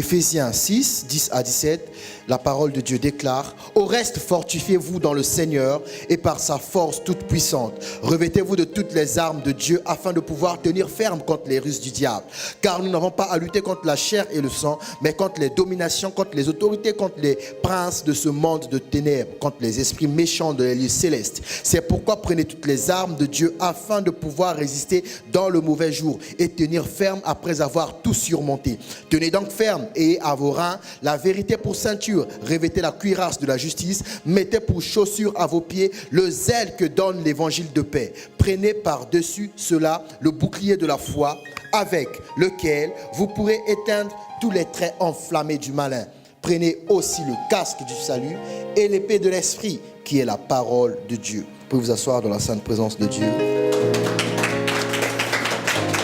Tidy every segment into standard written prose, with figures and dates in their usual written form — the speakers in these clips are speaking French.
Éphésiens 6, 10 à 17, la parole de Dieu déclare: au reste, fortifiez-vous dans le Seigneur et par sa force toute puissante. Revêtez-vous de toutes les armes de Dieu afin de pouvoir tenir ferme contre les ruses du diable. Car nous n'avons pas à lutter contre la chair et le sang, mais contre les dominations, contre les autorités, contre les princes de ce monde de ténèbres, contre les esprits méchants de les lieux célestes. C'est pourquoi prenez toutes les armes de Dieu afin de pouvoir résister dans le mauvais jour et tenir ferme après avoir tout surmonté. Tenez donc ferme et à vos reins la vérité pour ceinture. Revêtez la cuirasse de la justice, mettez pour chaussure à vos pieds le zèle que donne l'évangile de paix. Prenez par-dessus cela le bouclier de la foi, avec lequel vous pourrez éteindre tous les traits enflammés du malin. Prenez aussi le casque du salut et l'épée de l'esprit, qui est la parole de Dieu. Vous pouvez vous asseoir dans la sainte présence de Dieu.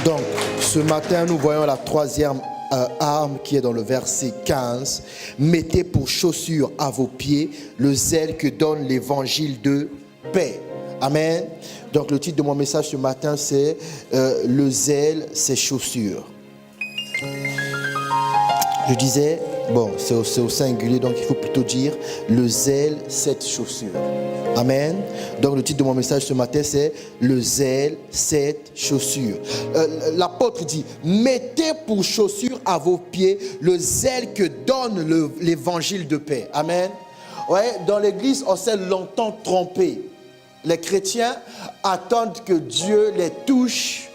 Donc, ce matin, nous voyons la troisième arme qui est dans le verset 15. Mettez pour chaussure à vos pieds le zèle que donne l'évangile de paix. Amen. Donc le titre de mon message ce matin, c'est le zèle, ses chaussures. Je disais, bon, c'est au singulier, donc il faut plutôt dire le zèle, cette chaussure. Amen. Donc le titre de mon message ce matin, c'est le zèle, cette chaussure. L'apôtre dit: mettez pour chaussure à vos pieds le zèle que donne l'évangile de paix. Amen. Ouais, dans l'église, on s'est longtemps trompé. Les chrétiens attendent que Dieu les touche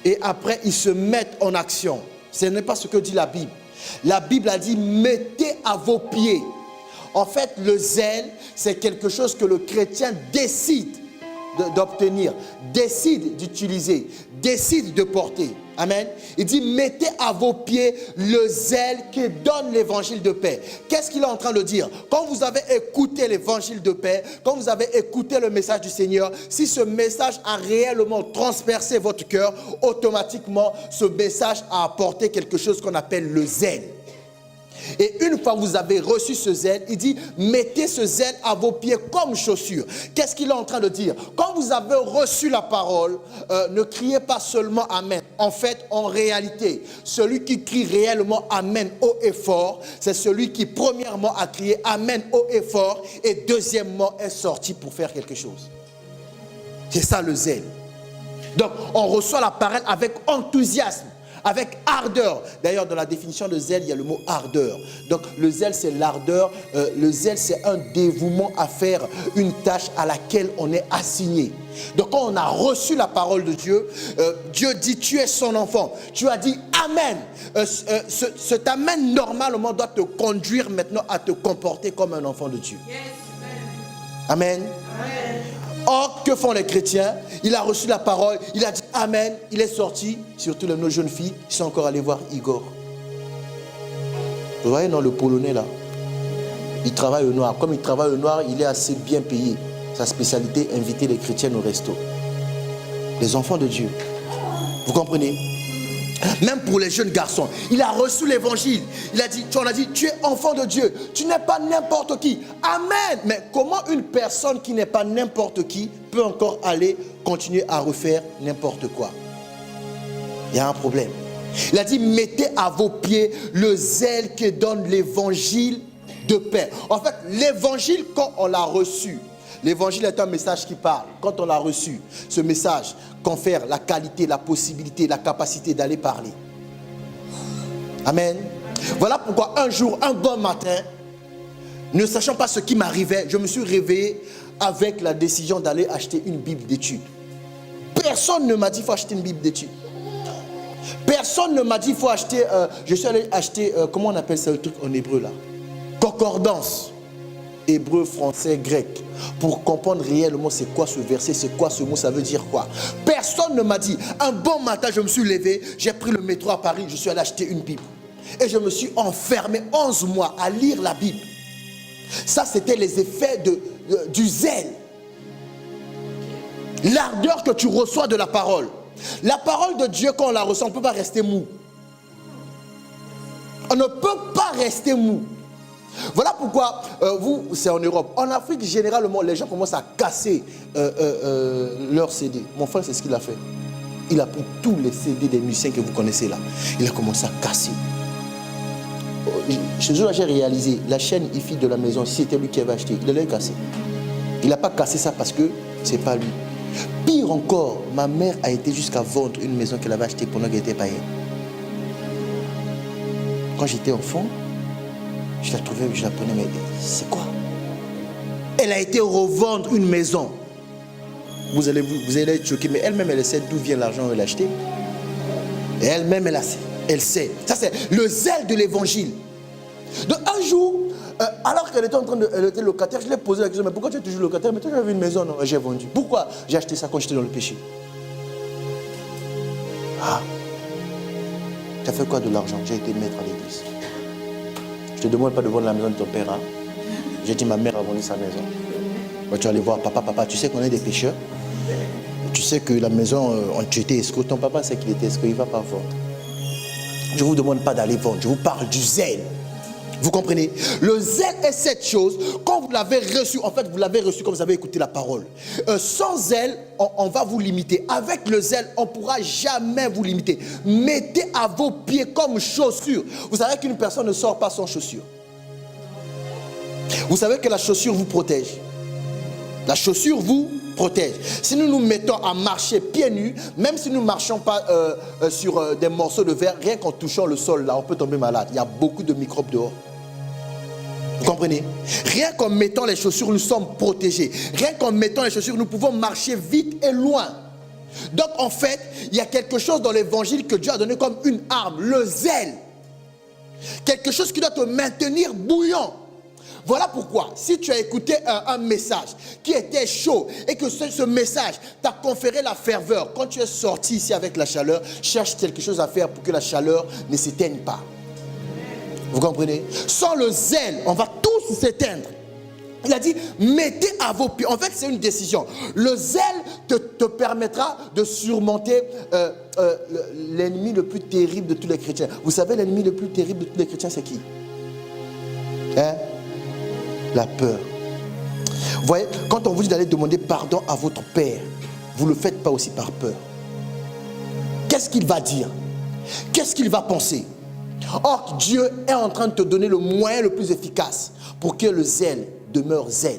et après ils se mettent en action. Ce n'est pas ce que dit la Bible. La Bible a dit: mettez à vos pieds. En fait, le zèle, c'est quelque chose que le chrétien décide d'obtenir, décide d'utiliser, décide de porter. Amen. Il dit: mettez à vos pieds le zèle qui donne l'évangile de paix. Qu'est-ce qu'il est en train de dire? Quand vous avez écouté l'évangile de paix, quand vous avez écouté le message du Seigneur, si ce message a réellement transpercé votre cœur, automatiquement, ce message a apporté quelque chose qu'on appelle le zèle. Et une fois que vous avez reçu ce zèle, il dit: mettez ce zèle à vos pieds comme chaussure. Qu'est-ce qu'il est en train de dire? Quand vous avez reçu la parole, ne criez pas seulement Amen. En fait, en réalité, celui qui crie réellement Amen haut et fort, c'est celui qui premièrement a crié Amen haut et fort et deuxièmement est sorti pour faire quelque chose. C'est ça le zèle. Donc, on reçoit la parole avec enthousiasme, avec ardeur. D'ailleurs, dans la définition de zèle, il y a le mot ardeur. Donc, le zèle, c'est l'ardeur. Le zèle, c'est un dévouement à faire une tâche à laquelle on est assigné. Donc, quand on a reçu la parole de Dieu, Dieu dit: tu es son enfant. Tu as dit Amen. Cet Amen, normalement, doit te conduire maintenant à te comporter comme un enfant de Dieu. Yes. Amen. Amen. Or, que font les chrétiens? Il a reçu la parole, il a dit Amen, il est sorti. Surtout nos jeunes filles, ils sont encore allés voir Igor. Vous voyez, non, le Polonais là, il travaille au noir. Comme il travaille au noir, il est assez bien payé. Sa spécialité, inviter les chrétiens au resto. Les enfants de Dieu. Vous comprenez? Même pour les jeunes garçons, il a reçu l'évangile. On a dit, tu es enfant de Dieu. Tu n'es pas n'importe qui. Amen. Mais comment une personne qui n'est pas n'importe qui peut encore aller continuer à refaire n'importe quoi? Il y a un problème. Il a dit: mettez à vos pieds le zèle que donne l'évangile de paix. En fait, l'évangile, quand on l'a reçu, l'évangile est un message qui parle. Quand on l'a reçu, ce message confère la qualité, la possibilité, la capacité d'aller parler. Amen. Voilà pourquoi un jour, un bon matin, ne sachant pas ce qui m'arrivait, je me suis réveillé avec la décision d'aller acheter une Bible d'études. Personne ne m'a dit: il faut acheter une Bible d'études. Personne ne m'a dit: il faut acheter, je suis allé acheter, comment on appelle ça le truc en hébreu là? Concordance. Hébreu, français, grec, pour comprendre réellement c'est quoi ce verset, c'est quoi ce mot, ça veut dire quoi. Personne ne m'a dit. Un bon matin, je me suis levé, j'ai pris le métro à Paris, je suis allé acheter une Bible. Et je me suis enfermé 11 mois à lire la Bible. Ça, c'était les effets du zèle. L'ardeur que tu reçois de la parole. La parole de Dieu, quand on la reçoit, on ne peut pas rester mou. On ne peut pas rester mou. Voilà pourquoi, vous, c'est en Europe. En Afrique, généralement, les gens commencent à casser leurs CD. Mon frère, c'est ce qu'il a fait. Il a pris tous les CD des musiciens que vous connaissez là. Il a commencé à casser. Ce jour-là, j'ai réalisé, la chaîne IFI de la maison, si c'était lui qui avait acheté, il allait casser. Il n'a pas cassé ça parce que c'est pas lui. Pire encore, ma mère a été jusqu'à vendre une maison qu'elle avait achetée pendant qu'elle était païenne. Quand j'étais enfant, je la trouvais, je la prenais, mais c'est quoi? Elle a été revendre une maison. Vous allez être choqué, mais elle-même, elle sait d'où vient l'argent où elle a acheté. Et elle-même, elle sait. Ça, c'est le zèle de l'évangile. Donc, un jour, alors qu'elle était en train de... Elle était locataire, je lui ai posé la question, mais pourquoi tu es toujours locataire? Mais toi, j'avais une maison, non? J'ai vendu. Pourquoi j'ai acheté ça quand j'étais dans le péché? Ah. Tu as fait quoi de l'argent? J'ai été maître à l'église. Je te demande pas de vendre la maison de ton père. Hein? J'ai dit, ma mère a vendu sa maison. Bah, tu vas aller voir, papa, tu sais qu'on est des pécheurs. Tu sais que la maison, tu étais escroc. Ton papa sait qu'il était escroc, il ne va pas vendre. Je ne vous demande pas d'aller vendre, je vous parle du zèle. Vous comprenez? Le zèle est cette chose, quand vous l'avez reçu, en fait vous l'avez reçu comme vous avez écouté la parole. Sans zèle, on va vous limiter. Avec le zèle, on ne pourra jamais vous limiter. Mettez à vos pieds comme chaussures. Vous savez qu'une personne ne sort pas sans chaussures. Vous savez que la chaussure vous protège. La chaussure vous protège. Si nous nous mettons à marcher pieds nus, même si nous ne marchons pas sur des morceaux de verre, rien qu'en touchant le sol, là, on peut tomber malade. Il y a beaucoup de microbes dehors. Vous comprenez? Rien qu'en mettant les chaussures, nous sommes protégés. Rien qu'en mettant les chaussures, nous pouvons marcher vite et loin. Donc, en fait, il y a quelque chose dans l'évangile que Dieu a donné comme une arme, le zèle. Quelque chose qui doit te maintenir bouillant. Voilà pourquoi, si tu as écouté un message qui était chaud et que ce message t'a conféré la ferveur, quand tu es sorti ici avec la chaleur, cherche quelque chose à faire pour que la chaleur ne s'éteigne pas. Vous comprenez? Sans le zèle, on va tous s'éteindre. Il a dit, mettez à vos pieds. En fait, c'est une décision. Le zèle te permettra de surmonter l'ennemi le plus terrible de tous les chrétiens. Vous savez, l'ennemi le plus terrible de tous les chrétiens, c'est qui? Hein? La peur. Vous voyez, quand on vous dit d'aller demander pardon à votre père, vous ne le faites pas aussi par peur. Qu'est-ce qu'il va dire? Qu'est-ce qu'il va penser? Or, Dieu est en train de te donner le moyen le plus efficace pour que le zèle demeure zèle.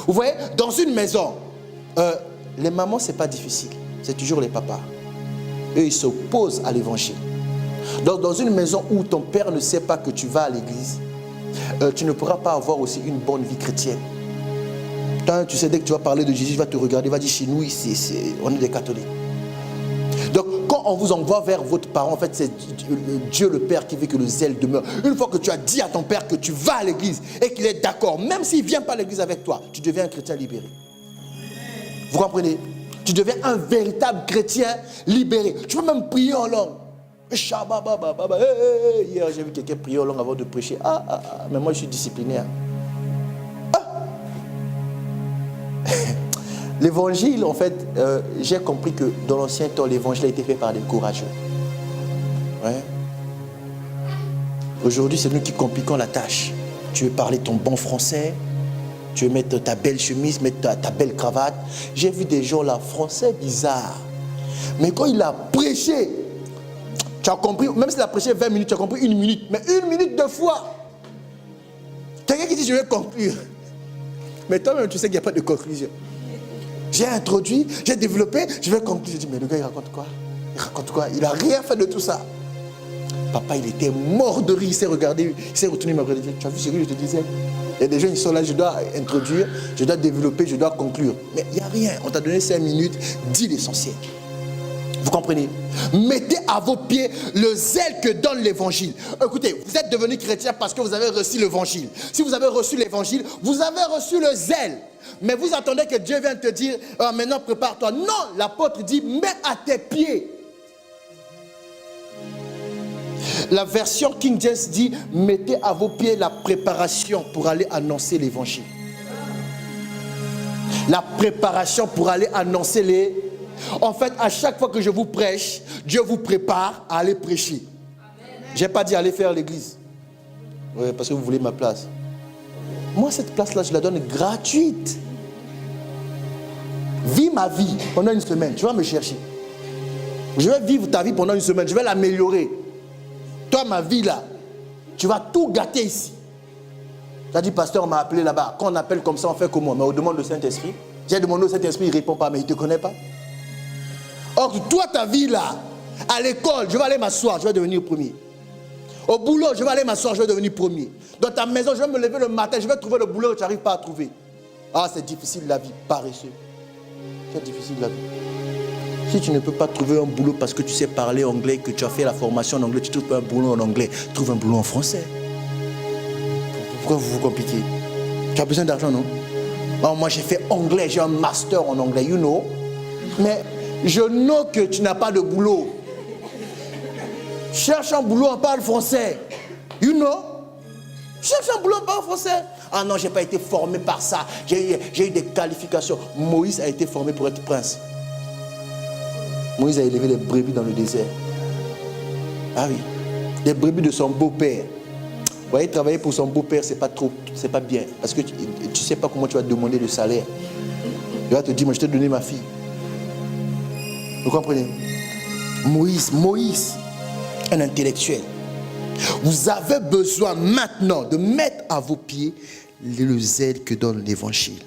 Vous voyez, dans une maison, les mamans, ce n'est pas difficile. C'est toujours les papas. Eux, ils s'opposent à l'évangile. Donc, dans une maison où ton père ne sait pas que tu vas à l'église, tu ne pourras pas avoir aussi une bonne vie chrétienne. Tu sais, dès que tu vas parler de Jésus, il va te regarder, il va dire, chez nous, ici, on est des catholiques. Donc, quand on vous envoie vers votre parent, en fait, c'est Dieu le Père qui veut que le zèle demeure. Une fois que tu as dit à ton père que tu vas à l'église et qu'il est d'accord, même s'il ne vient pas à l'église avec toi, tu deviens un chrétien libéré. Vous comprenez? Tu deviens un véritable chrétien libéré. Tu peux même prier en langue. Hier, j'ai vu quelqu'un prier en langue avant de prêcher. Mais moi, je suis disciplinaire. L'évangile, en fait, j'ai compris que dans l'ancien temps, l'évangile a été fait par des courageux. Ouais. Aujourd'hui, c'est nous qui compliquons la tâche. Tu veux parler ton bon français, tu veux mettre ta belle chemise, mettre ta belle cravate. J'ai vu des gens là, français bizarres. Mais quand il a prêché, tu as compris, même s'il a prêché 20 minutes, tu as compris 1 minute. Mais 1 minute de foi. Quelqu'un qui dit je vais conclure. Mais toi-même, tu sais qu'il n'y a pas de conclusion. J'ai introduit, j'ai développé, je vais conclure. Je dis, mais le gars, il raconte quoi? Il raconte quoi? Il n'a rien fait de tout ça. Papa, il était mort de rire. Il s'est regardé, il s'est retourné, il m'a regardé. Tu as vu ce que je te disais? Il y a des gens qui sont là, je dois introduire, je dois développer, je dois conclure. Mais il n'y a rien. On t'a donné 5 minutes, dis l'essentiel. Vous comprenez? Mettez à vos pieds le zèle que donne l'évangile. Écoutez, vous êtes devenu chrétien parce que vous avez reçu l'évangile. Si vous avez reçu l'évangile, vous avez reçu le zèle. Mais vous attendez que Dieu vienne te dire, maintenant prépare-toi. Non, l'apôtre dit, mets à tes pieds. La version King James dit, mettez à vos pieds la préparation pour aller annoncer l'évangile. La préparation pour aller annoncer les... En fait, à chaque fois que je vous prêche, Dieu vous prépare à aller prêcher. Je n'ai pas dit aller faire l'église. Oui, parce que vous voulez ma place. Moi, cette place-là, je la donne gratuite. Vis ma vie pendant 1 semaine. Tu vas me chercher. Je vais vivre ta vie pendant 1 semaine. Je vais l'améliorer. Toi, ma vie là, tu vas tout gâter ici. Tu as dit, pasteur, on m'a appelé là-bas. Quand on appelle comme ça, on fait comment? Mais on demande le Saint-Esprit. J'ai demandé au Saint-Esprit, il ne répond pas, mais il ne te connaît pas. Or, toi, ta vie là, à l'école, je vais aller m'asseoir, je vais devenir premier. Au boulot, je vais aller m'asseoir, je vais devenir premier. Dans ta maison, je vais me lever le matin, je vais trouver le boulot que tu n'arrives pas à trouver. Ah, c'est difficile la vie, paresseux. C'est difficile la vie. Si tu ne peux pas trouver un boulot parce que tu sais parler anglais, que tu as fait la formation en anglais, tu ne trouves pas un boulot en anglais, trouve un boulot en français. Pourquoi vous vous compliquez? Tu as besoin d'argent, non? Oh, moi, j'ai fait anglais, j'ai un master en anglais, you know. Mais je know que tu n'as pas de boulot. Cherche un boulot, on parle français. You know? Cherche un boulot, on parle français. Ah non, je n'ai pas été formé par ça. J'ai eu des qualifications. Moïse a été formé pour être prince. Moïse a élevé les brebis dans le désert. Ah oui. Les brebis de son beau-père. Vous voyez, travailler pour son beau-père, c'est pas trop, c'est pas bien. Parce que tu ne sais pas comment tu vas demander le salaire. Il va te dire, moi je t'ai donné ma fille. Vous comprenez? Moïse, un intellectuel. Vous avez besoin maintenant de mettre à vos pieds le zèle que donne l'évangile.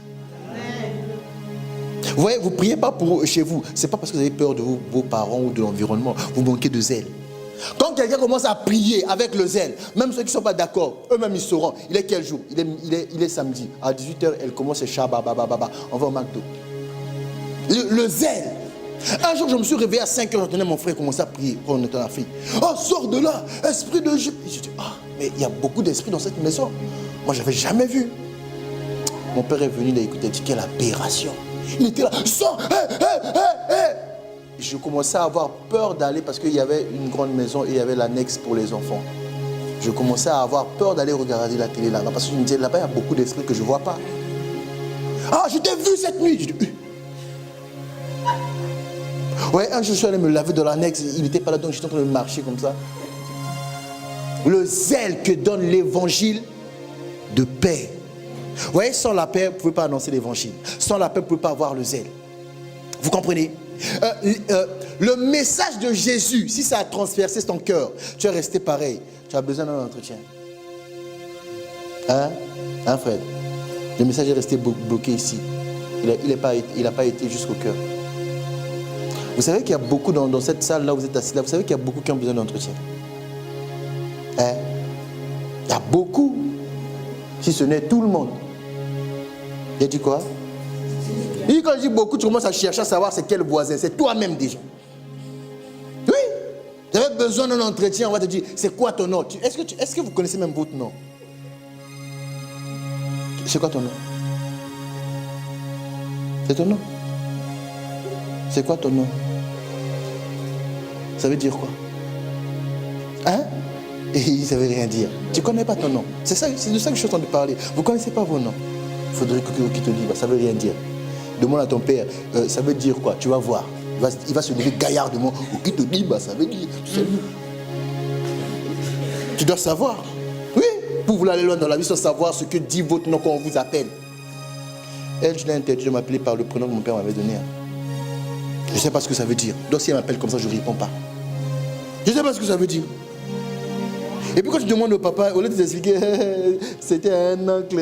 Vous voyez, vous ne priez pas pour chez vous. Ce n'est pas parce que vous avez peur de vos parents ou de l'environnement. Vous manquez de zèle. Quand quelqu'un commence à prier avec le zèle, même ceux qui ne sont pas d'accord, eux-mêmes ils sauront. Il est quel jour? Il est samedi. À 18h, elle commence à Shabba, on va au McDo. Le zèle. Un jour, je me suis réveillé à 5h, j'entendais mon frère commencer à prier quand on était en Afrique. Oh, sors de là, esprit de Dieu. Je dis, ah, mais il y a beaucoup d'esprits dans cette maison. Moi, je n'avais jamais vu. Mon père est venu, il a écouté, il a dit, quelle aberration. Il était là, sors, hé. Je commençais à avoir peur d'aller parce qu'il y avait une grande maison et il y avait l'annexe pour les enfants. Je commençais à avoir peur d'aller regarder la télé là-bas parce que je me disais, là-bas, il y a beaucoup d'esprits que je ne vois pas. Ah, je t'ai vu cette nuit. Je dis, ouais, un jour, je suis allé me laver dans l'annexe, il n'était pas là, donc j'étais en train de marcher comme ça. Le zèle que donne l'évangile de paix. Vous voyez, sans la paix, vous ne pouvez pas annoncer l'évangile. Sans la paix, vous ne pouvez pas avoir le zèle. Vous comprenez? Le message de Jésus, si ça a transpercé ton cœur, tu es resté pareil. Tu as besoin d'un entretien. Hein, Fred? Le message est resté bloqué ici. Il n'a pas été jusqu'au cœur. Vous savez qu'il y a beaucoup dans cette salle là où vous êtes assis là, vous savez qu'il y a beaucoup qui ont besoin d'entretien. Hein? Il y a beaucoup. Si ce n'est tout le monde. Il a dit quoi? Et quand je dis beaucoup, tu commences à chercher à savoir c'est quel voisin. C'est toi-même déjà. Oui. Tu avais besoin d'un entretien, on va te dire, c'est quoi ton nom? Est-ce que vous connaissez même votre nom? C'est quoi ton nom? C'est ton nom? C'est quoi ton nom? Ça veut dire quoi? Hein? Et il ne savait rien dire. Tu ne connais pas ton nom. C'est de ça que je suis en train de parler. Vous ne connaissez pas vos noms. Il faudrait qu'il te dise, ça ne veut rien dire. Demande à ton père, ça veut dire quoi? Tu vas voir. Il va se lever gaillardement. Ou qui te dit, ça veut dire. Tu dois savoir. Oui, pour vouloir aller loin dans la vie sans savoir ce que dit votre nom quand on vous appelle. Elle, je l'ai interdit de m'appeler par le prénom que mon père m'avait donné. Je ne sais pas ce que ça veut dire. Donc si elle m'appelle comme ça, je ne réponds pas. Je ne sais pas ce que ça veut dire. Et puis quand tu demandes au papa, au lieu de t'expliquer, c'était un oncle,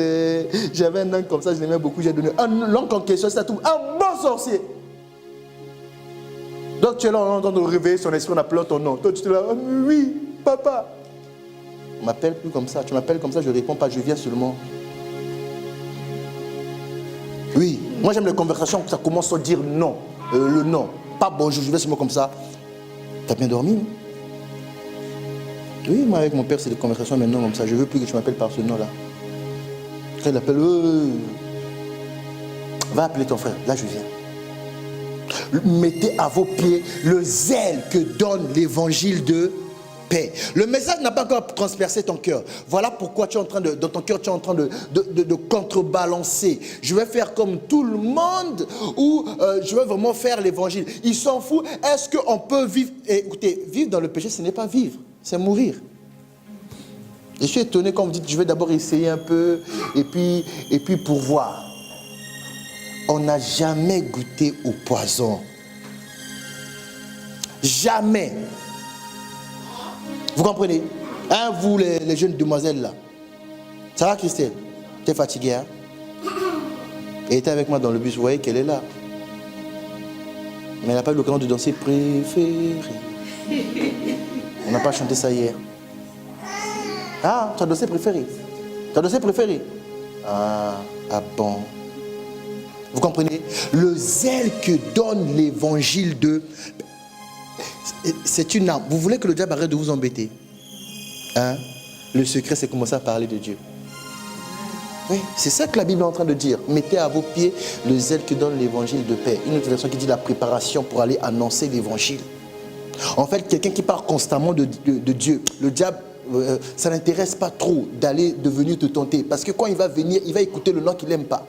j'avais un oncle comme ça, je l'aimais beaucoup, j'ai donné l'oncle en question, c'est tout, un bon sorcier. Donc tu es là, on entend de réveiller son esprit, on appelle ton nom. Toi tu es là, oh, oui, papa. On ne m'appelle plus comme ça, tu m'appelles comme ça, je ne réponds pas, je viens seulement. Oui, moi j'aime les conversations où ça commence à dire non, le nom. Pas bonjour, je vais seulement comme ça. T'as bien dormi, non? Oui, moi avec mon père, c'est des conversations maintenant comme ça. Je ne veux plus que tu m'appelles par ce nom-là. Quand il appelle, va appeler ton frère. Là, je viens. Mettez à vos pieds le zèle que donne l'évangile de paix. Le message n'a pas encore transpercé ton cœur. Voilà pourquoi tu es en train de, dans ton cœur, tu es en train de contrebalancer. Je vais faire comme tout le monde ou je vais vraiment faire l'évangile. Il s'en fout. Est-ce qu'on peut vivre? Écoutez, vivre dans le péché, ce n'est pas vivre. C'est mourir. Je suis étonné quand vous dites, je vais d'abord essayer un peu, et puis pour voir. On n'a jamais goûté au poison. Jamais. Vous comprenez? Hein, vous les jeunes demoiselles là. Ça va Christelle? Tu es fatiguée, hein? Elle était avec moi dans le bus, vous voyez qu'elle est là. Mais elle n'a pas eu l'occasion de danser préféré. On n'a pas chanté ça hier. Ah, tu as dansé préféré. Tu as dansé préféré. Ah bon. Vous comprenez? Le zèle que donne l'évangile de... C'est une arme. Vous voulez que le diable arrête de vous embêter? Hein? Le secret, c'est commencer à parler de Dieu. Oui, c'est ça que la Bible est en train de dire. Mettez à vos pieds le zèle que donne l'évangile de paix. Une autre version qui dit la préparation pour aller annoncer l'évangile. En fait, quelqu'un qui parle constamment de Dieu, le diable, ça n'intéresse pas trop de venir te tenter. Parce que quand il va venir, il va écouter le nom qu'il n'aime pas.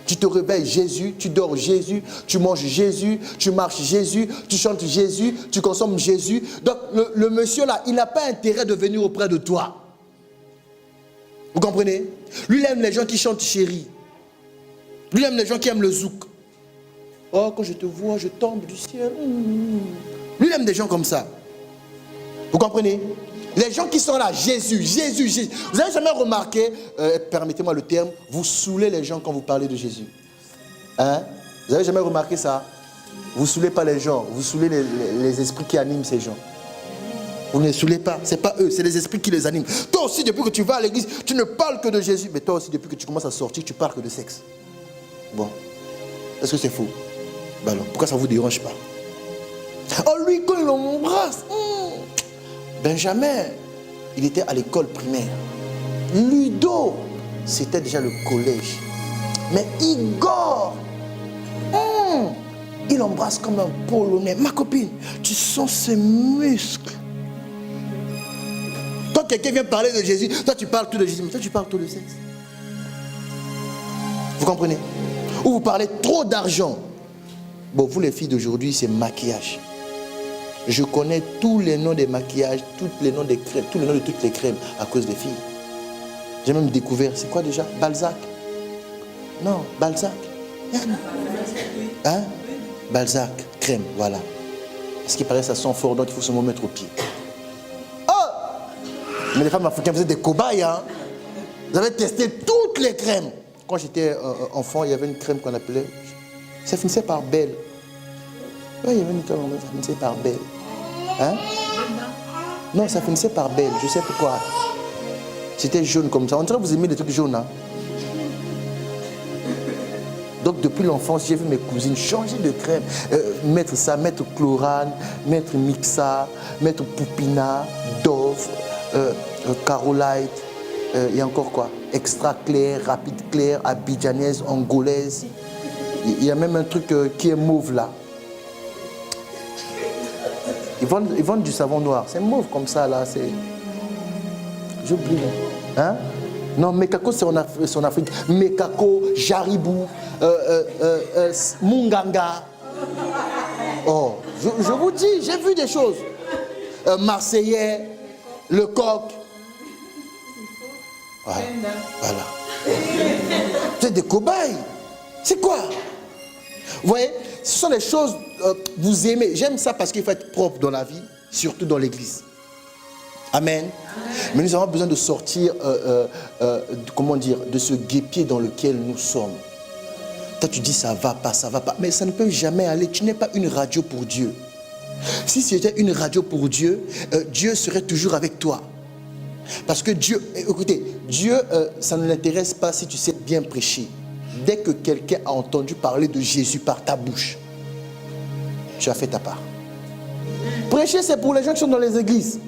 Tu te réveilles Jésus, tu dors Jésus, tu manges Jésus, tu marches Jésus, tu chantes Jésus, tu consommes Jésus. Donc le monsieur là, il n'a pas intérêt de venir auprès de toi. Vous comprenez? Lui, il aime les gens qui chantent chéri. Lui, il aime les gens qui aiment le zouk. Oh, quand je te vois, je tombe du ciel. Lui, il aime des gens comme ça. Vous comprenez? Les gens qui sont là, Jésus, Jésus, Jésus. Vous n'avez jamais remarqué, permettez-moi le terme, vous saoulez les gens quand vous parlez de Jésus. Hein? Vous n'avez jamais remarqué ça? Vous ne saoulez pas les gens, vous saoulez les esprits qui animent ces gens. Vous ne les saoulez pas, ce n'est pas eux, c'est les esprits qui les animent. Toi aussi, depuis que tu vas à l'église, tu ne parles que de Jésus. Mais toi aussi, depuis que tu commences à sortir, tu parles que de sexe. Bon, est-ce que c'est faux? Ben alors, pourquoi ça ne vous dérange pas? Oh, lui, quand il m'embrasse, Benjamin, il était à l'école primaire. Ludo, c'était déjà le collège. Mais Igor, il embrasse comme un Polonais. Ma copine, tu sens ses muscles. Quand quelqu'un vient parler de Jésus, toi tu parles tout de Jésus, mais toi tu parles tout de sexe. Vous comprenez? Ou vous parlez trop d'argent. Bon, vous les filles d'aujourd'hui, c'est maquillage. Je connais tous les noms des maquillages, tous les noms des crèmes, tous les noms de toutes les crèmes à cause des filles. J'ai même découvert, c'est quoi déjà? Balzac. Non, Balzac. Hein? Balzac, crème, voilà. Parce qu'il paraît que ça sent fort, donc il faut se mettre au pied. Mais les femmes africaines, vous êtes des cobayes, hein? Vous avez testé toutes les crèmes. Quand j'étais enfant, il y avait une crème qu'on appelait... Ça finissait par Belle. Oui, il y avait une crème, ça finissait par Belle. Hein? Non, ça finissait par Belle. Je sais pourquoi. C'était jaune comme ça. On dirait que vous aimez des trucs jaunes, hein? Donc, depuis l'enfance, j'ai vu mes cousines changer de crème. Mettre ça, mettre Chlorane, mettre Mixa, mettre Poupina, Dove... Carolite, il y a encore quoi? Extra clair, rapide clair, abidjanaise, angolaise. Il y a même un truc qui est mauve là. Ils vendent du savon noir. C'est mauve comme ça là. J'oublie. Hein? Non, Mekako c'est en Afrique. Mekako, Jaribou, Munganga. Oh, je vous dis, j'ai vu des choses. Marseillais. Le coq. Ouais, voilà. Vous êtes des cobayes. C'est quoi? Vous voyez, ce sont des choses vous aimez. J'aime ça parce qu'il faut être propre dans la vie, surtout dans l'église. Amen. Mais nous avons besoin de sortir, comment dire, de ce guêpier dans lequel nous sommes. Toi, tu dis ça va pas, ça va pas. Mais ça ne peut jamais aller. Tu n'es pas une radio pour Dieu. Si c'était une radio pour Dieu, Dieu serait toujours avec toi. Parce que Dieu, écoutez, Dieu, ça ne l'intéresse pas si tu sais bien prêcher. Dès que quelqu'un a entendu parler de Jésus par ta bouche, tu as fait ta part. Prêcher, c'est pour les gens qui sont dans les églises.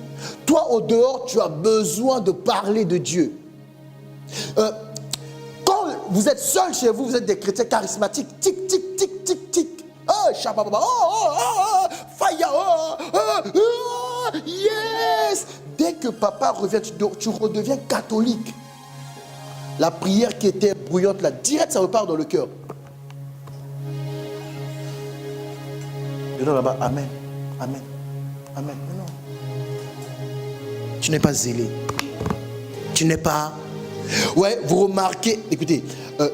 Toi, au dehors, tu as besoin de parler de Dieu. Quand vous êtes seul chez vous, vous êtes des chrétiens charismatiques. Tic, tic, tic, tic, tic. Oh, shababa, fire, yes. Dès que papa revient, tu redeviens catholique. La prière qui était bruyante, là, direct, ça repart dans le cœur. Et là, là-bas, amen, amen, amen. Mais non. Tu n'es pas zélé. Tu n'es pas... Ouais, vous remarquez, écoutez,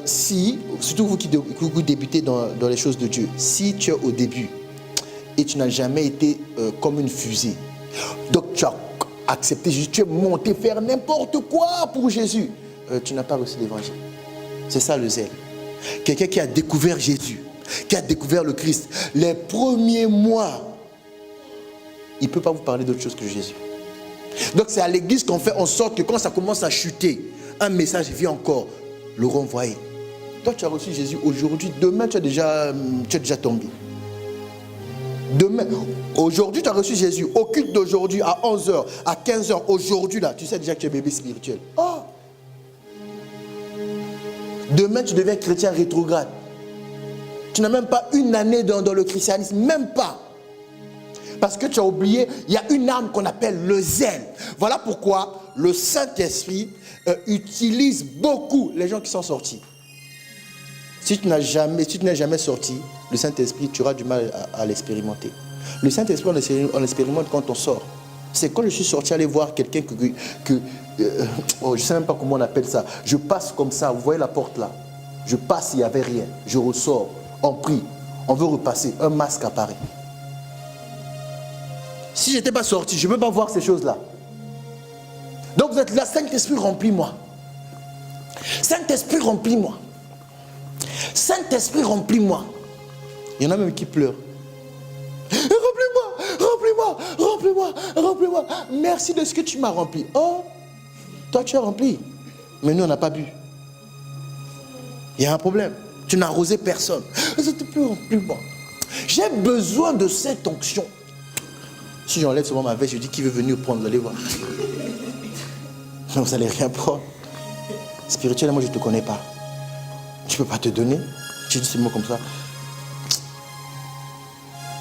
si, surtout vous qui débutez dans les choses de Dieu, si tu es au début et tu n'as jamais été comme une fusée, donc accepté Jésus, tu es monté faire n'importe quoi pour Jésus. Tu n'as pas reçu l'évangile. C'est ça le zèle. Quelqu'un qui a découvert Jésus, qui a découvert le Christ, les premiers mois, il ne peut pas vous parler d'autre chose que Jésus. Donc c'est à l'église qu'on fait en sorte que quand ça commence à chuter, un message vient encore le renvoyer. Toi tu as reçu Jésus aujourd'hui, demain tu es déjà tombé. Demain, aujourd'hui tu as reçu Jésus, au culte d'aujourd'hui à 11h, à 15h, aujourd'hui là, tu sais déjà que tu es bébé spirituel. Oh! Demain tu deviens chrétien rétrograde. Tu n'as même pas une année dans le christianisme, même pas. Parce que tu as oublié, il y a une arme qu'on appelle le zèle. Voilà pourquoi le Saint-Esprit utilise beaucoup les gens qui sont sortis. Si tu n'es jamais sorti, le Saint-Esprit, tu auras du mal à l'expérimenter. Le Saint-Esprit, on l'expérimente quand on sort. C'est quand je suis sorti aller voir quelqu'un je ne sais même pas comment on appelle ça. Je passe comme ça, vous voyez la porte là. Je passe, il n'y avait rien. Je ressors, on prie, on veut repasser, un masque apparaît. Si je n'étais pas sorti, je ne peux pas voir ces choses-là. Donc vous êtes là, Saint-Esprit, remplis-moi. Saint-Esprit, remplis-moi. Saint-Esprit, remplis-moi. Il y en a même qui pleurent. Remplis-moi, remplis-moi, remplis-moi, remplis-moi. Merci de ce que tu m'as rempli. Oh, toi tu as rempli. Mais nous on n'a pas bu. Il y a un problème. Tu n'as arrosé personne. Saint-Esprit, remplis-moi. J'ai besoin de cette onction. Si j'enlève souvent ma veste, je dis qui veut venir prendre, vous allez voir. Non, vous n'allez rien prendre. Spirituellement, je ne te connais pas. Je ne peux pas te donner. J'ai dit ce mot comme ça.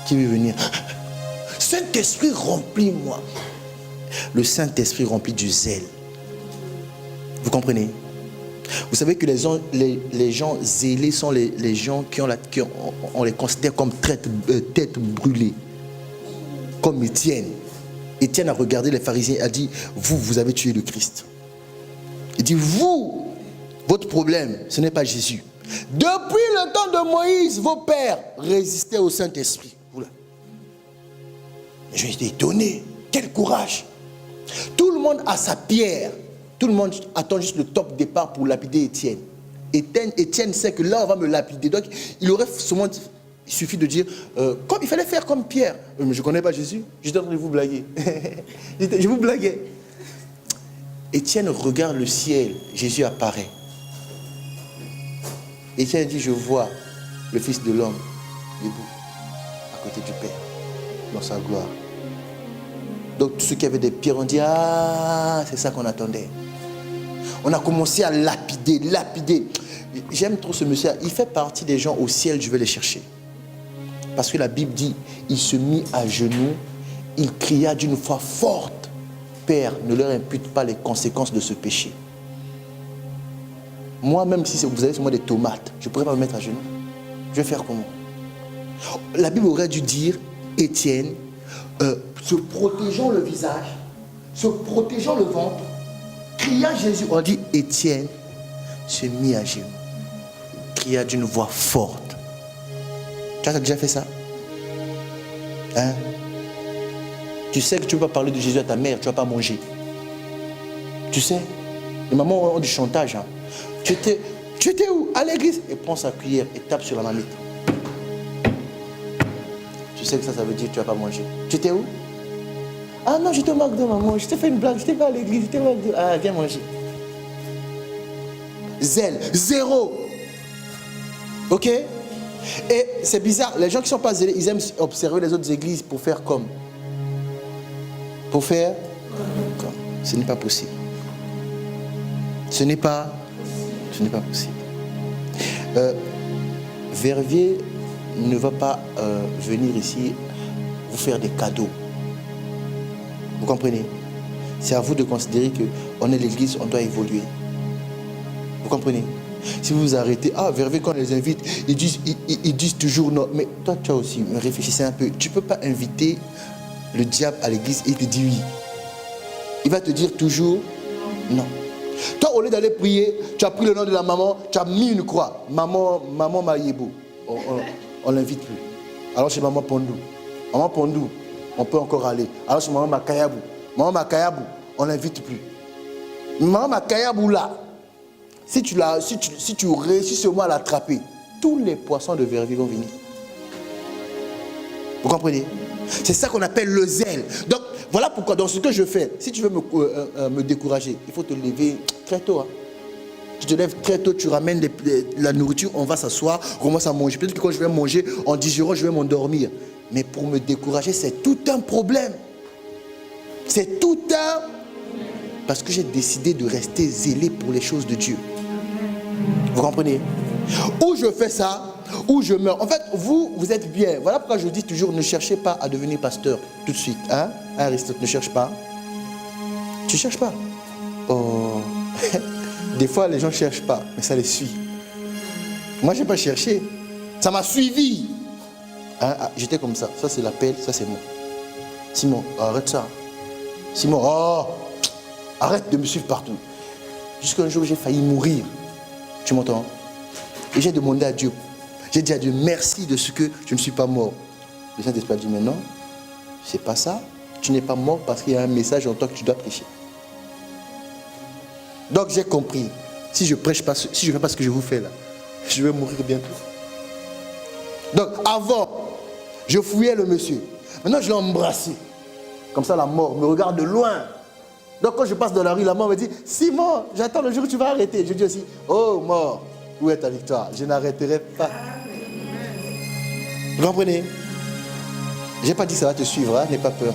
Qui veut venir? Saint-Esprit, remplis-moi. Le Saint-Esprit remplit du zèle. Vous comprenez? Vous savez que les gens zélés sont les gens on les considère comme tête brûlée. Comme Étienne. Étienne a regardé les pharisiens et a dit, vous avez tué le Christ. Il dit, vous, votre problème, ce n'est pas Jésus. Depuis le temps de Moïse, vos pères résistaient au Saint-Esprit. J'ai été étonné. Quel courage. Tout le monde a sa pierre. Tout le monde attend juste le top départ pour lapider Étienne. Étienne sait que là, on va me lapider. Donc, il aurait sûrement... Il suffit de dire, il fallait faire comme Pierre. Mais je ne connais pas Jésus. J'étais en train de vous blaguer. Je vous blaguais. Étienne regarde le ciel. Jésus apparaît. Étienne dit, je vois le Fils de l'homme debout à côté du Père, dans sa gloire. Donc tous ceux qui avaient des pierres ont dit, ah, c'est ça qu'on attendait. On a commencé à lapider. J'aime trop ce monsieur. Il fait partie des gens au ciel, je vais les chercher. Parce que la Bible dit, il se mit à genoux, il cria d'une voix forte, Père, ne leur impute pas les conséquences de ce péché. Moi, même si vous avez sur moi des tomates, je ne pourrais pas me mettre à genoux. Je vais faire comment? La Bible aurait dû dire, Étienne, se protégeant le visage, se protégeant le ventre, cria Jésus. On dit, Étienne se mit à genoux, cria d'une voix forte. Tu as déjà fait ça? Hein? Tu sais que tu ne peux pas parler de Jésus à ta mère, tu ne vas pas manger. Tu sais? Les mamans ont du chantage. Hein? Tu étais où? À l'église. Et prends sa cuillère et tape sur la mamite. Tu sais que ça veut dire que tu ne vas pas manger. Tu étais où? Ah non, j'étais au McDo, maman. Je t'ai fait une blague, je t'ai pas à l'église, j'étais au McDo. Ah, viens manger. Zèle, zéro. Ok? Et c'est bizarre, les gens qui ne sont pas zélés, ils aiment observer les autres églises pour faire comme. Pour faire comme. Ce n'est pas possible. Ce n'est pas possible. Verviers ne va pas venir ici vous faire des cadeaux. Vous comprenez? C'est à vous de considérer qu'on est l'église, on doit évoluer. Vous comprenez? Si vous vous arrêtez, Verviers, quand on les invite, ils disent toujours non. Mais toi, tu as aussi, réfléchissez un peu. Tu ne peux pas inviter le diable à l'église et il te dit oui. Il va te dire toujours non. Toi, au lieu d'aller prier, tu as pris le nom de la maman, tu as mis une croix. Maman Mayebo. On ne l'invite plus. Alors chez maman Pondou. Maman Pondou, on peut encore aller. Alors chez maman Makayabou. Maman Makayabou, on ne l'invite plus. Maman Makayabou là, si tu réussis seulement à l'attraper, tous les poissons de vervis vont venir. Vous comprenez? C'est ça qu'on appelle le zèle. Donc, voilà pourquoi dans ce que je fais, si tu veux me décourager, il faut te lever très tôt. Hein. Tu te lèves très tôt, tu ramènes la nourriture, on va s'asseoir, on commence à manger. Peut-être que quand je vais manger, en 10 jours, je vais m'endormir. Mais pour me décourager, c'est tout un problème. C'est tout un... Parce que j'ai décidé de rester zélé pour les choses de Dieu. Vous comprenez? Ou je fais ça, ou je meurs. En fait, vous êtes bien. Voilà pourquoi je dis toujours, ne cherchez pas à devenir pasteur tout de suite. Hein? Aristote, ne cherche pas. Tu ne cherches pas. Oh... Des fois, les gens ne cherchent pas, mais ça les suit. Moi, je n'ai pas cherché. Ça m'a suivi. Hein? J'étais comme ça. Ça, c'est l'appel, ça, c'est moi. Simon, arrête ça. Simon, oh, arrête de me suivre partout. Jusqu'à un jour, j'ai failli mourir. Tu m'entends? Et j'ai demandé à Dieu. J'ai dit à Dieu, merci de ce que je ne suis pas mort. Le Saint-Esprit a dit, mais non, c'est pas ça. Tu n'es pas mort parce qu'il y a un message en toi que tu dois prêcher. Donc j'ai compris, si je prêche pas, si je ne fais pas ce que je vous fais là, je vais mourir bientôt. Donc avant, je fouillais le monsieur. Maintenant je l'ai embrassé. Comme ça la mort me regarde de loin. Donc quand je passe dans la rue, la mort me dit, Simon, j'attends le jour où tu vas arrêter. Je dis aussi, oh mort, où est ta victoire? Je n'arrêterai pas. Vous comprenez? Je n'ai pas dit que ça va te suivre, hein? N'aie pas peur.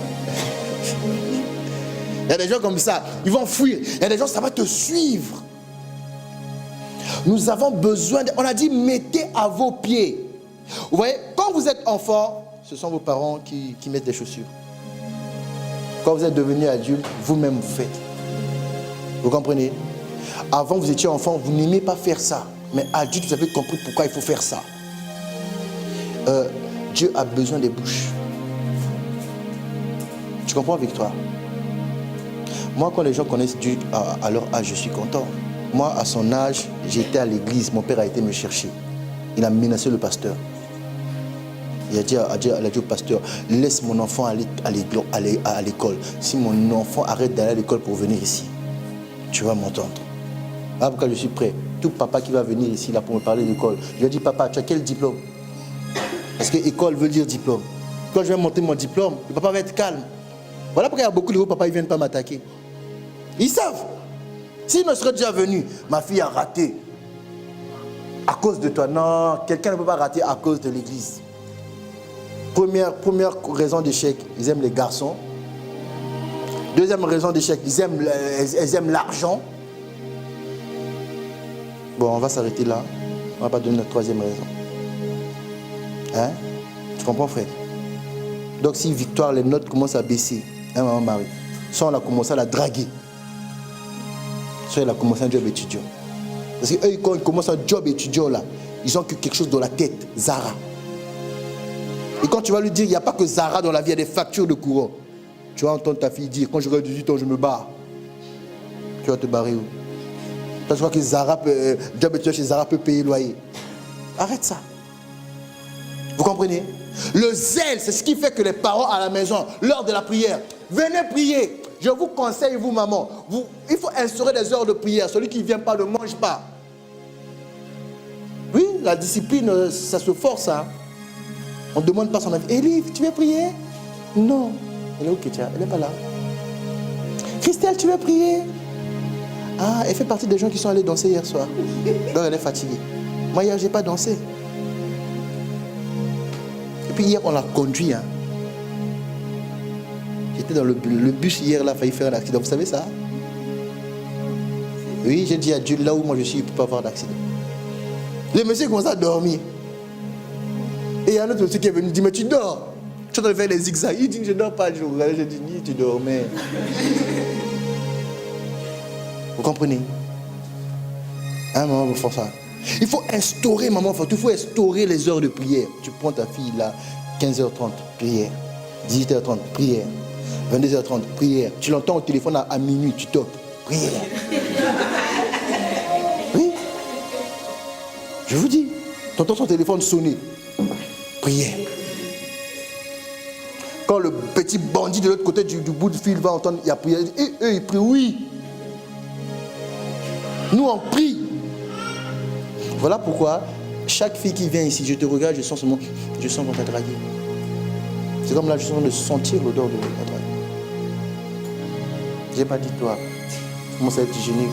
Il y a des gens comme ça, ils vont fuir. Il y a des gens, ça va te suivre. Nous avons besoin, on a dit, mettez à vos pieds. Vous voyez, quand vous êtes enfant, ce sont vos parents qui mettent des chaussures. Quand vous êtes devenu adulte, vous-même vous faites. Vous comprenez? Avant, vous étiez enfant, vous n'aimez pas faire ça. Mais adulte, vous avez compris pourquoi il faut faire ça. Dieu a besoin des bouches. Tu comprends, Victoire? Moi, quand les gens connaissent Dieu à leur âge, je suis content. Moi, à son âge, j'étais à l'église. Mon père a été me chercher. Il a menacé le pasteur. Il a dit au pasteur, laisse mon enfant aller à l'école. Si mon enfant arrête d'aller à l'école pour venir ici, tu vas m'entendre. Voilà pourquoi je suis prêt. Tout papa qui va venir ici là pour me parler d'école, je lui ai dit, papa, tu as quel diplôme? Parce que école veut dire diplôme. Quand je vais monter mon diplôme, le papa va être calme. Voilà pourquoi il y a beaucoup de papas, ils ne viennent pas m'attaquer. Ils savent. S'ils ne seraient déjà venus, ma fille a raté. À cause de toi. Non, quelqu'un ne peut pas rater à cause de l'église. Première raison d'échec, ils aiment les garçons. Deuxième raison d'échec, elles aiment l'argent. Bon, on va s'arrêter là. On ne va pas donner notre troisième raison. Hein? Tu comprends, frère? Donc si Victoire, les notes commencent à baisser, hein, maman Marie, soit on a commencé à la draguer, soit elle a commencé un job étudiant. Parce qu'eux, quand ils commencent un job étudiant là, ils ont quelque chose dans la tête, Zara. Et quand tu vas lui dire, il n'y a pas que Zara dans la vie, il y a des factures de courant. Tu vas entendre ta fille dire, quand j'aurai 18 ans, je me barre. Tu vas te barrer où? Toi, tu crois que Zara job étudiant chez Zara peut payer le loyer? Arrête ça. Vous comprenez? Le zèle, c'est ce qui fait que les parents à la maison, lors de la prière, venez prier. Je vous conseille, vous, maman, il faut instaurer des heures de prière. Celui qui ne vient pas ne mange pas. Oui, la discipline, ça se force. Hein. On ne demande pas son avis. Élie, tu veux prier? Non. Elle est où, Kétia? Elle n'est pas là. Christelle, tu veux prier? Ah, elle fait partie des gens qui sont allés danser hier soir. Donc elle est fatiguée. Moi, hier, je n'ai pas dansé. Et puis hier, on l'a conduit. Hein. J'étais dans le bus hier, là, a failli faire un accident. Vous savez ça? Oui, j'ai dit à Dieu, là où moi je suis, il ne peut pas avoir d'accident. Le monsieur commence à dormir. Et il y a un autre monsieur qui est venu dire, mais tu dors. Tu es en train de faire les zigzags. Il dit, je ne dors pas. J'ai dit, ni tu dormais. Vous comprenez? Hein, maman, vous faites ça. Il faut instaurer, maman, il faut instaurer les heures de prière. Tu prends ta fille là, 15h30, prière. 18h30, prière. 22h30, prière. Tu l'entends au téléphone à minuit, tu toques. Prière. Oui. Je vous dis, tu entends son téléphone sonner. Prière. Quand le petit bandit de l'autre côté du bout du fil va entendre, il y a prière, et eux, ils prient, oui. Nous, on prie. Voilà pourquoi, chaque fille qui vient ici, je te regarde, je sens qu'on t'a dragué. C'est comme là, je sens de sentir l'odeur de la drague. J'ai pas dit toi. Je commence à être hygiénique.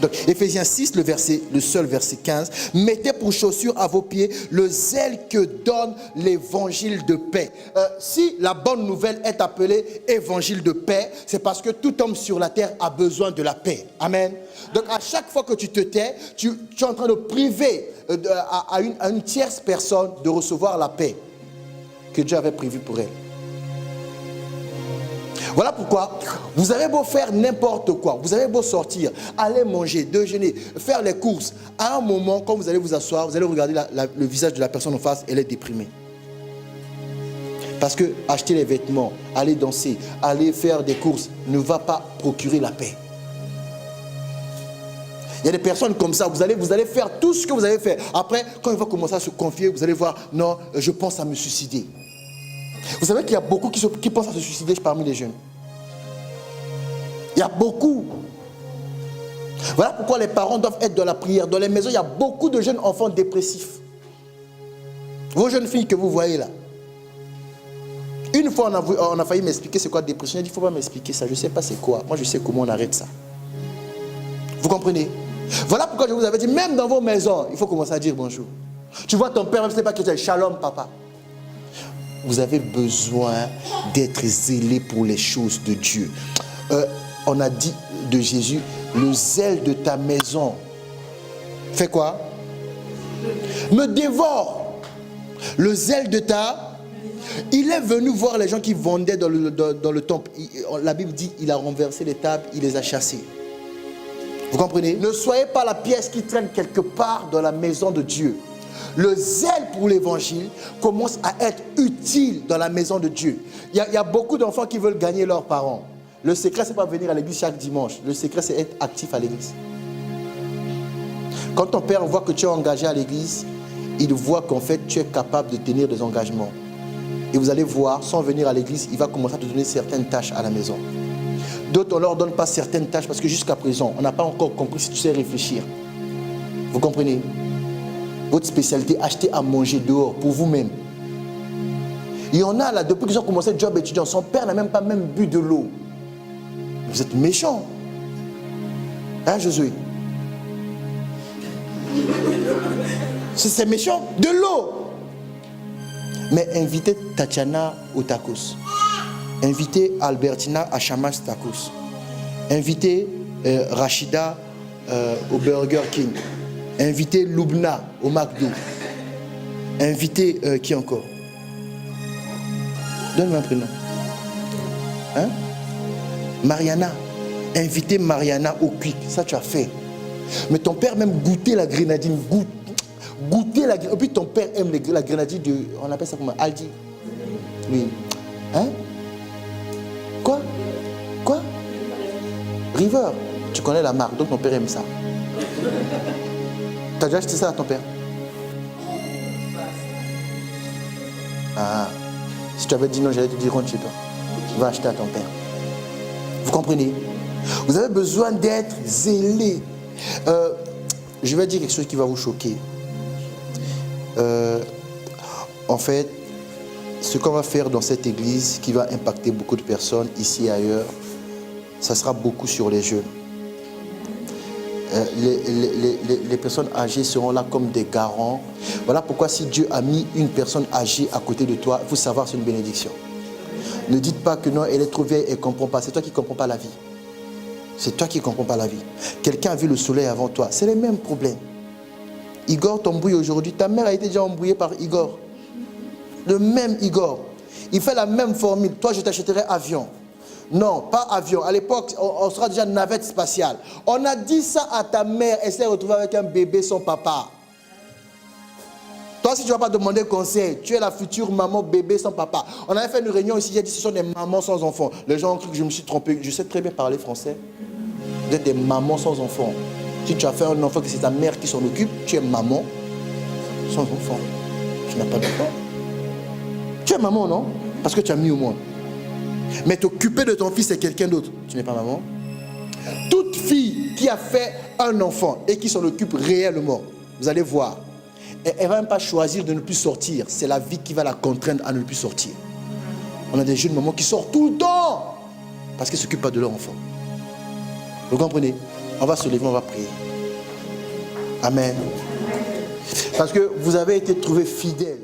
Donc, Éphésiens 6, le seul verset 15. Mettez pour chaussure à vos pieds le zèle que donne l'évangile de paix. Si la bonne nouvelle est appelée évangile de paix, c'est parce que tout homme sur la terre a besoin de la paix. Amen. Donc, à chaque fois que tu te tais, tu es en train de priver à une tierce personne de recevoir la paix que Dieu avait prévue pour elle. Voilà pourquoi vous avez beau faire n'importe quoi, vous avez beau sortir, aller manger, déjeuner, faire les courses. À un moment, quand vous allez vous asseoir, vous allez regarder le visage de la personne en face, elle est déprimée. Parce que acheter les vêtements, aller danser, aller faire des courses ne va pas procurer la paix. Il y a des personnes comme ça, vous allez faire tout ce que vous avez fait. Après, quand il va commencer à se confier, vous allez voir, non, je pense à me suicider. Vous savez qu'il y a beaucoup qui pensent à se suicider parmi les jeunes. Il y a beaucoup. Voilà pourquoi les parents doivent être dans la prière. Dans les maisons, il y a beaucoup de jeunes enfants dépressifs. Vos jeunes filles que vous voyez là. Une fois, on a failli m'expliquer c'est quoi la dépression. Il dit, il ne faut pas m'expliquer ça. Je ne sais pas c'est quoi. Moi, je sais comment on arrête ça. Vous comprenez? Voilà pourquoi je vous avais dit, même dans vos maisons, il faut commencer à dire bonjour. Tu vois ton père, même si ce n'est pas que tu es shalom, papa. Vous avez besoin d'être zélé pour les choses de Dieu. On a dit de Jésus, le zèle de ta maison. Fait quoi? Me dévore. Le zèle de ta... Il est venu voir les gens qui vendaient dans le temple. La Bible dit, il a renversé les tables, il les a chassés. Vous comprenez? Ne soyez pas la pièce qui traîne quelque part dans la maison de Dieu. Le zèle pour l'évangile commence à être utile dans la maison de Dieu. Il y a beaucoup d'enfants qui veulent gagner leurs parents. Le secret, ce n'est pas venir à l'église chaque dimanche. Le secret, c'est être actif à l'église. Quand ton père voit que tu es engagé à l'église, il voit qu'en fait, tu es capable de tenir des engagements. Et vous allez voir, sans venir à l'église, il va commencer à te donner certaines tâches à la maison. D'autres, on ne leur donne pas certaines tâches parce que jusqu'à présent, on n'a pas encore compris si tu sais réfléchir. Vous comprenez? Votre spécialité, acheter à manger dehors pour vous-même. Il y en a là, depuis qu'ils ont commencé le job étudiant, son père n'a même pas bu de l'eau. Vous êtes méchant. Hein, Josué? C'est méchant. De l'eau. Mais invitez Tatiana au tacos. Invitez Albertina à Chamas tacos. Invitez Rachida au Burger King. Invitez Lubna au McDo. Invitez qui encore? Donne-moi un prénom. Hein? Mariana. Invitez Mariana au Quick. Ça, tu as fait. Mais ton père même goûter la grenadine. Goûter la grenadine. Et puis ton père aime la grenadine de... On appelle ça comment? Aldi. Oui. Hein? Quoi? River. Tu connais la marque, donc ton père aime ça. Tu as déjà acheté ça à ton père? Ah. Si tu avais dit non, j'allais te dire rentre chez toi. Va acheter à ton père. Vous comprenez? Vous avez besoin d'être zélé. Je vais dire quelque chose qui va vous choquer. En fait, ce qu'on va faire dans cette église qui va impacter beaucoup de personnes ici et ailleurs, ça sera beaucoup sur les jeunes. Les personnes âgées seront là comme des garants. Voilà pourquoi si Dieu a mis une personne âgée à côté de toi, il faut savoir que c'est une bénédiction. Ne dites pas que non, elle est trop vieille, elle ne comprend pas. C'est toi qui ne comprends pas la vie. C'est toi qui ne comprends pas la vie. Quelqu'un a vu le soleil avant toi. C'est les mêmes problèmes. Igor t'embrouille aujourd'hui. Ta mère a été déjà embrouillée par Igor. Le même Igor. Il fait la même formule. Toi, je t'achèterai avion. Non, pas avion. À l'époque, on sera déjà navette spatiale. On a dit ça à ta mère. Elle s'est retrouvée avec un bébé sans papa. Toi, si tu ne vas pas demander conseil, tu es la future maman bébé sans papa. On avait fait une réunion ici, j'ai dit ce sont des mamans sans enfants. Les gens ont cru que je me suis trompé. Je sais très bien parler français. Vous êtes des mamans sans enfants. Si tu as fait un enfant que c'est ta mère qui s'en occupe, tu es maman sans enfant. Tu n'as pas d'enfant. Tu es maman, non? Parce que tu as mis au moins. Mais t'occuper de ton fils, c'est quelqu'un d'autre. Tu n'es pas maman. Toute fille qui a fait un enfant et qui s'en occupe réellement, vous allez voir, elle ne va même pas choisir de ne plus sortir. C'est la vie qui va la contraindre à ne plus sortir. On a des jeunes mamans qui sortent tout le temps parce qu'ils ne s'occupent pas de leur enfant. Vous comprenez? On va se lever, on va prier. Amen. Parce que vous avez été trouvés fidèles.